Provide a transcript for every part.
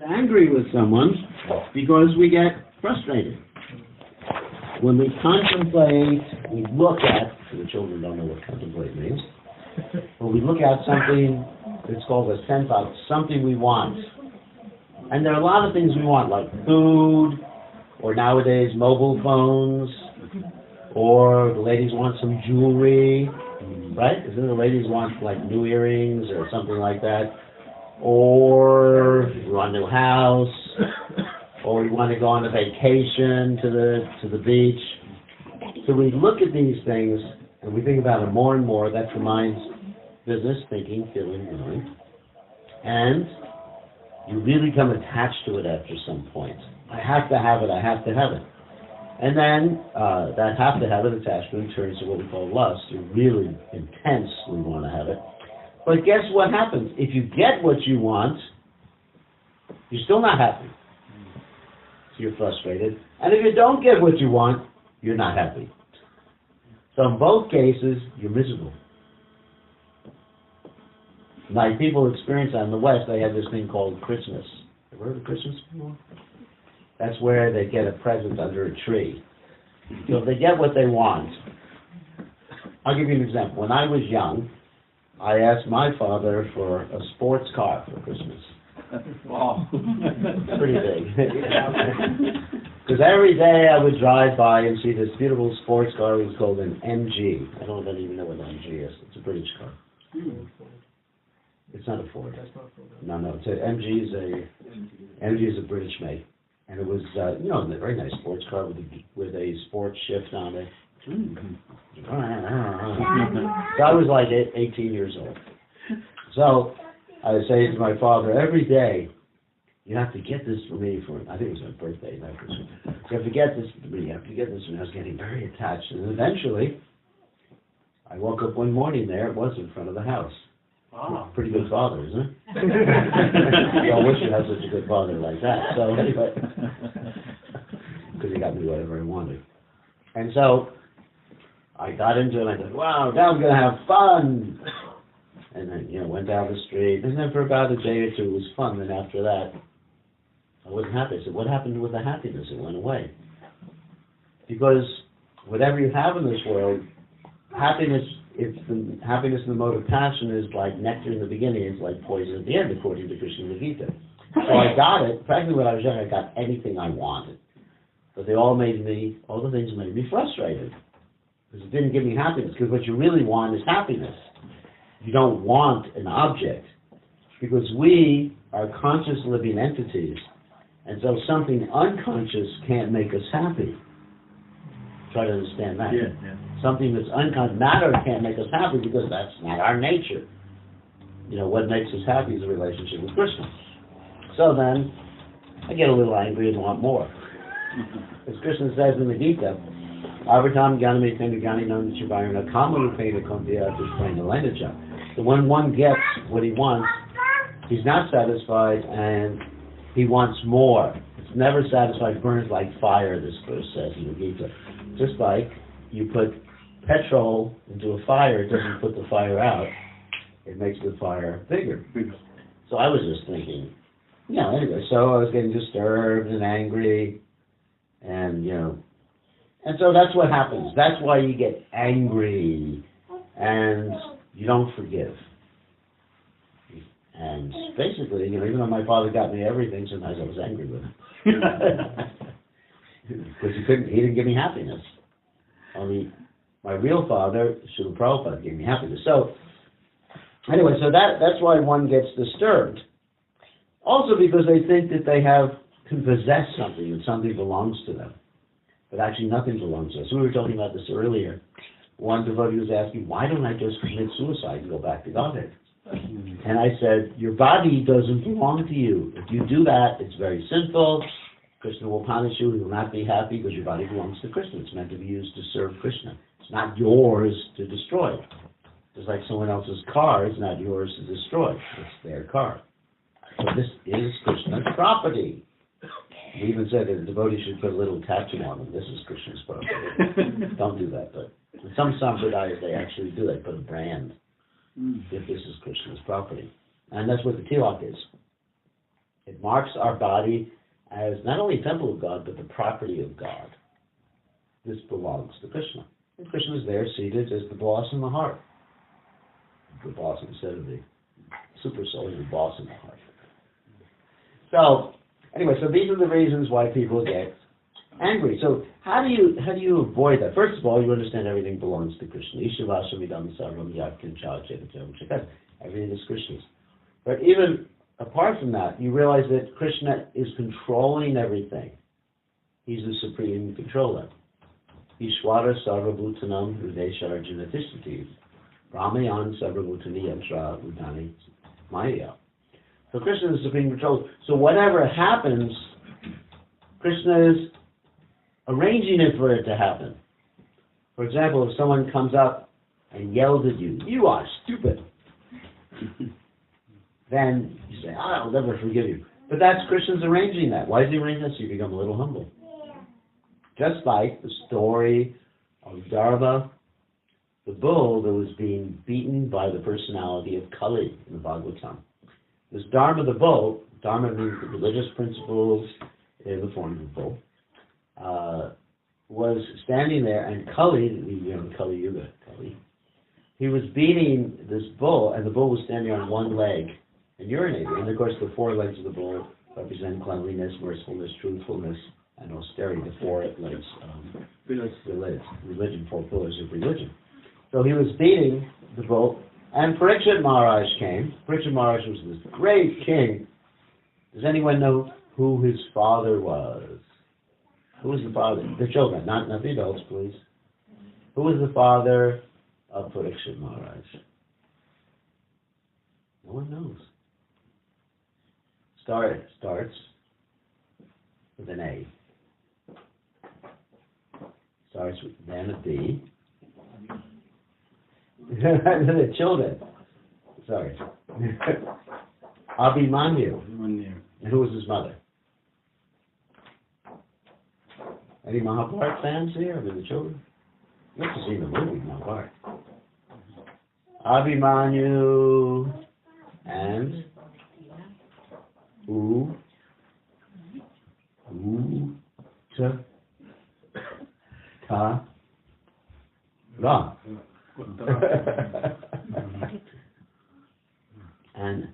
angry with someone because we get frustrated. When we contemplate, we look at, the children don't know what contemplate means, but we look at something that's called a sense of something we want. And there are a lot of things we want, like food, or nowadays mobile phones, or the ladies want some jewelry, right? Isn't it the ladies want like new earrings or something like that? Or we want a new house, or we want to go on a vacation to the beach. So we look at these things and we think about it more and more. That's the mind's business, thinking, feeling, knowing. And you really become attached to it after some point. I have to have it, I have to have it. And then that have to have it attachment turns to what we call lust. You really intensely want to have it. But guess what happens? If you get what you want, you're still not happy. So you're frustrated. And if you don't get what you want, you're not happy. So in both cases, you're miserable. Like people experience that in the West, they have this thing called Christmas. Have you heard of Christmas before? That's where they get a present under a tree. So if they get what they want, I'll give you an example. When I was young, I asked my father for a sports car for Christmas. Wow. Pretty big. Because every day I would drive by and see this beautiful sports car. It was called an MG. I don't even know what an MG is. It's a British car. It's not a Ford. No, it's MG is a British make. And it was, a very nice sports car with a sports shift on it. So I was like 18 years old. So I would say to my father, every day, you have to get this for me for, I think it was my birthday, not Christmas. You have to get this for me, you have to get this for me. I was getting very attached. And eventually, I woke up one morning there, it was in front of the house. Wow. Pretty good father, isn't it? I wish you had such a good father like that. So anyway, because he got me whatever I wanted. And so I got into it and I said, wow, now I'm going to have fun. And then, went down the street. And then for about a day or two, it was fun. And after that, I wasn't happy. I said, what happened with the happiness? It went away. Because whatever you have in this world, happiness in the mode of passion is like nectar in the beginning, it's like poison at the end, according to Krishna Gita. So I got it. Practically when I was young, I got anything I wanted. But all the things made me frustrated. Because it didn't give me happiness. Because what you really want is happiness. You don't want an object. Because we are conscious living entities. And so something unconscious can't make us happy. Try to understand that. Yeah. Something that's unconscious, matter can't make us happy because that's not our nature. What makes us happy is a relationship with Krishna. So then, I get a little angry and want more. As Krishna says in the Gita, Avatam Gyaname Tendagani Nam Chivarana Kamarupena Kumbhya Dushpaina Lenacha. So when one gets what he wants, he's not satisfied and he wants more. It's never satisfied, burns like fire, this verse says in the Gita. Just like you put petrol into a fire, it doesn't put the fire out, it makes the fire bigger. So I was just thinking, anyway, so I was getting disturbed and angry, and and so that's what happens. That's why you get angry, and you don't forgive. And basically, even though my father got me everything, sometimes I was angry with him. Because he didn't give me happiness. Only my real father, Srila Prabhupada, gave me happiness. So, anyway, so that's why one gets disturbed. Also because they think that they can possess something and something belongs to them. But actually nothing belongs to us. We were talking about this earlier. One devotee was asking, why don't I just commit suicide and go back to Godhead? And I said, your body doesn't belong to you. If you do that, it's very sinful. Krishna will punish you. He will not be happy because your body belongs to Krishna. It's meant to be used to serve Krishna. It's not yours to destroy. Just like someone else's car is not yours to destroy. It's their car. So this is Krishna's property. We even said that the devotee should put a little tattoo on them. This is Krishna's property. Don't do that, but in some sampradayas they actually do. They put a brand if this is Krishna's property. And that's what the tilak is. It marks our body as not only temple of God, but the property of God. This belongs to Krishna. And Krishna is there seated as the boss in the heart. The boss instead of the super soul, the boss in the heart. So, anyway, so these are the reasons why people get angry. So how do you avoid that? First of all, you understand everything belongs to Krishna. Everything is Krishna's. But even apart from that, you realize that Krishna is controlling everything. He's the supreme controller. Ishwara sarvabhutanam hridesha arjuna tishtati brahmayan sarvabhutani yantra udani maya. So Krishna is the supreme controller. So whatever happens, Krishna is arranging it for it to happen. For example, if someone comes up and yells at you, "You are stupid," then you say, "I'll never forgive you." But that's Krishna's arranging that. Why is he arranging that? So you become a little humble. Just like the story of Dharma, the bull that was being beaten by the personality of Kali in the Bhagavatam. This Dharma, the bull, Dharma means the religious principles in the form of a bull, was standing there, and Kali, Kali Yuga, he was beating this bull, and the bull was standing on one leg and urinating. And of course, the four legs of the bull represent cleanliness, mercifulness, truthfulness, and austerity. The four legs religion, four pillars of religion. So he was beating the bull, and Parikshit Maharaj came. Parikshit Maharaj was this great king. Does anyone know who his father was? Who was the father? The children, not the adults, please. Who was the father of Parikshit Maharaj? No one knows. Starts with an A. Starts with then a B. The children. Sorry. Abhimanyu. And who was his mother? Any Mahabharata fans here? I mean, the children? You have to see the movie, Mahabharata. Abhimanyu and Ra. And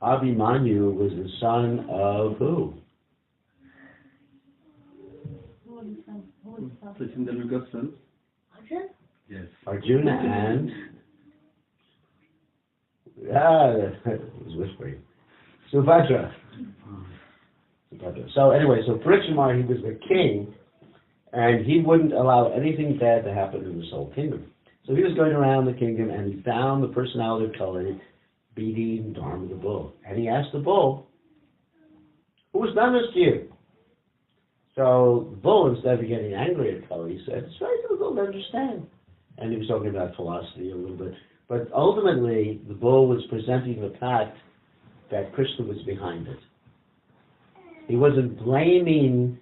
Abhimanyu was the son of who? Yes. Arjuna and it was whispering. Subhadra. So anyway, so Parikshit Maharaj, he was the king, and he wouldn't allow anything bad to happen in this whole kingdom. So he was going around the kingdom, and he found the personality of Kali beating Dharma the bull. And he asked the bull, "Who has done this to you?" So the bull, instead of getting angry at Kali, he said, "It's very difficult to understand." And he was talking about philosophy a little bit. But ultimately, the bull was presenting the fact that Krishna was behind it. He wasn't blaming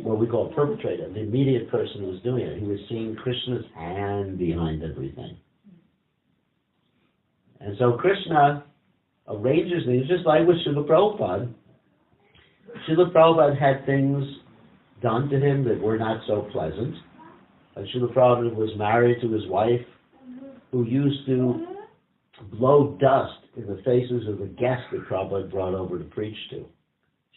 what we call perpetrator, the immediate person who was doing it. He was seeing Krishna's hand behind everything. And so Krishna arranges things, just like with Srila Prabhupada. Srila Prabhupada had things done to him that were not so pleasant. And Srila Prabhupada was married to his wife, who used to blow dust in the faces of the guests that Prabhupada brought over to preach to.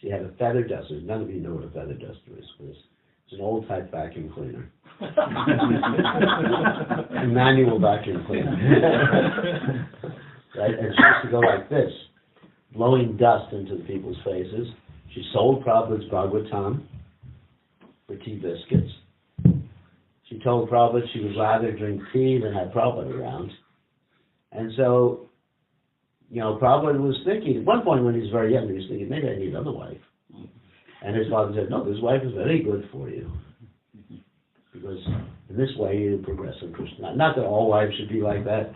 She had a feather duster. None of you know what a feather duster is. It's an old-type vacuum cleaner. A manual vacuum cleaner. Right? And she used to go like this, blowing dust into the people's faces. She sold Prabhupada's Bhagavatam for tea biscuits. She told Prabhupada she would rather drink tea than have Prabhupada around. And so, Prabhupada was thinking, at one point when he was very young, he was thinking, maybe I need another wife. And his father said, no, this wife is very good for you. Because in this way you progress in Krishna. Not that all wives should be like that.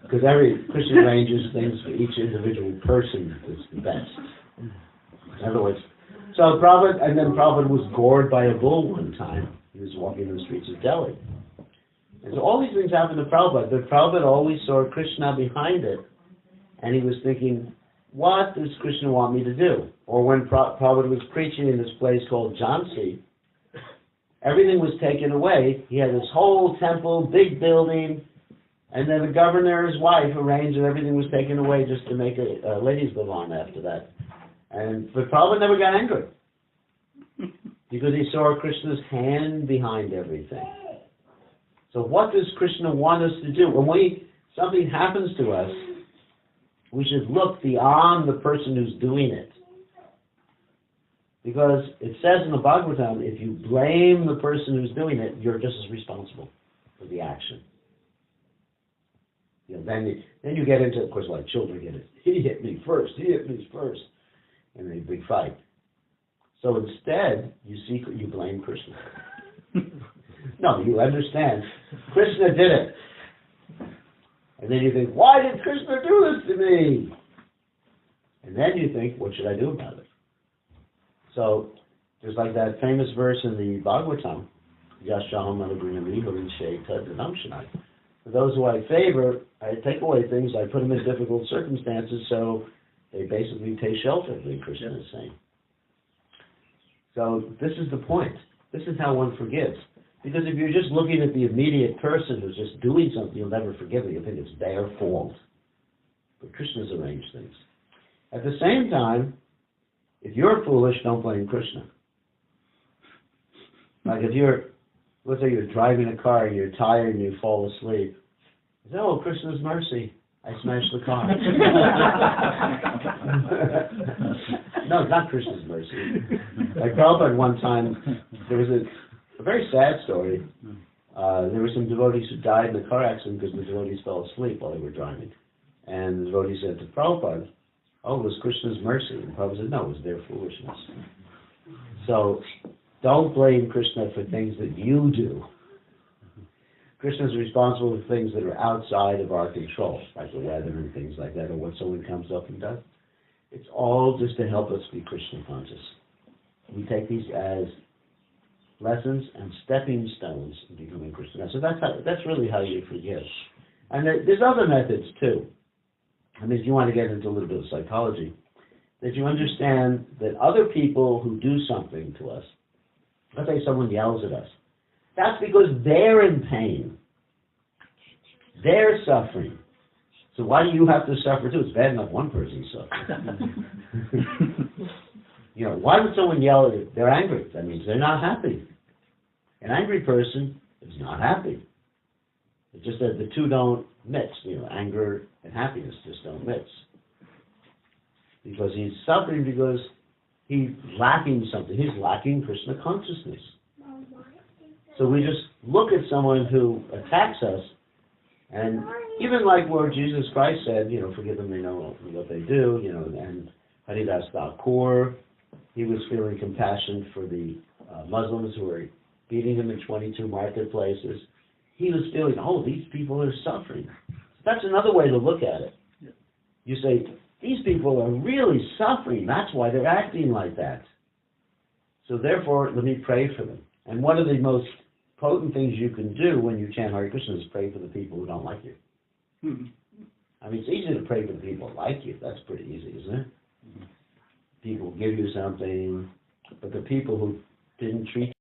Because every Krishna arranges things for each individual person that's the best. In other words, so Prabhupada was gored by a bull one time. He was walking in the streets of Delhi. And so all these things happened to Prabhupada, but Prabhupada always saw Krishna behind it. and he was thinking, what does Krishna want me to do? Or when Prabhupada was preaching in this place called Jhansi, everything was taken away. He had this whole temple, big building, and then the governor's wife arranged that everything was taken away just to make a ladies' live on after that. But Prabhupada never got angry because he saw Krishna's hand behind everything. So what does Krishna want us to do? When something happens to us, we should look beyond the person who's doing it. Because it says in the Bhagavatam, if you blame the person who's doing it, you're just as responsible for the action. Then you get into, of course, like children get it. He hit me first. And a big fight. So instead, you blame Krishna. No, you understand. Krishna did it. And then you think, why did Krishna do this to me? And then you think, what should I do about it? So there's like that famous verse in the Bhagavatam, Yashaham Anagrinami Harishe Tadadamshanai. For those who I favor, I take away things, I put them in difficult circumstances, so they basically take shelter, the Krishna is saying. So this is the point. This is how one forgives. Because if you're just looking at the immediate person who's just doing something, you'll never forgive them. You'll think it's their fault. But Krishna's arranged things. At the same time, if you're foolish, don't blame Krishna. Like let's say you're driving a car and you're tired and you fall asleep. You say, oh, Krishna's mercy. I smashed the car. No, it's not Krishna's mercy. Like Prabhupada one time, there was a very sad story. There were some devotees who died in a car accident because the devotees fell asleep while they were driving. And the devotee said to Prabhupada, oh, it was Krishna's mercy. And Prabhupada said, no, it was their foolishness. So don't blame Krishna for things that you do. Krishna's responsible for things that are outside of our control, like the weather and things like that, or what someone comes up and does. It's all just to help us be Krishna conscious. We take these as lessons and stepping stones in becoming Krishna. So that's really how you forgive. And there's other methods too. I mean, if you want to get into a little bit of psychology, that you understand that other people who do something to us, let's say someone yells at us, that's because they're in pain. They're suffering. So why do you have to suffer too? It's bad enough one person's suffering. Why would someone yell at you? They're angry. That means they're not happy. An angry person is not happy. It's just that the two don't mix. Anger and happiness just don't mix. Because he's suffering because he's lacking something. He's lacking Krishna consciousness. So we just look at someone who attacks us, and even like where Jesus Christ said, forgive them, they know what they do, and Haridas Thakur, he was feeling compassion for the Muslims who were beating him in 22 marketplaces. He was feeling, oh, these people are suffering. That's another way to look at it. You say, these people are really suffering. That's why they're acting like that. So therefore, let me pray for them. And one of the most potent things you can do when you chant Hare Krishna is pray for the people who don't like you. I mean, it's easy to pray for the people who like you. That's pretty easy, isn't it? People give you something, but the people who didn't treat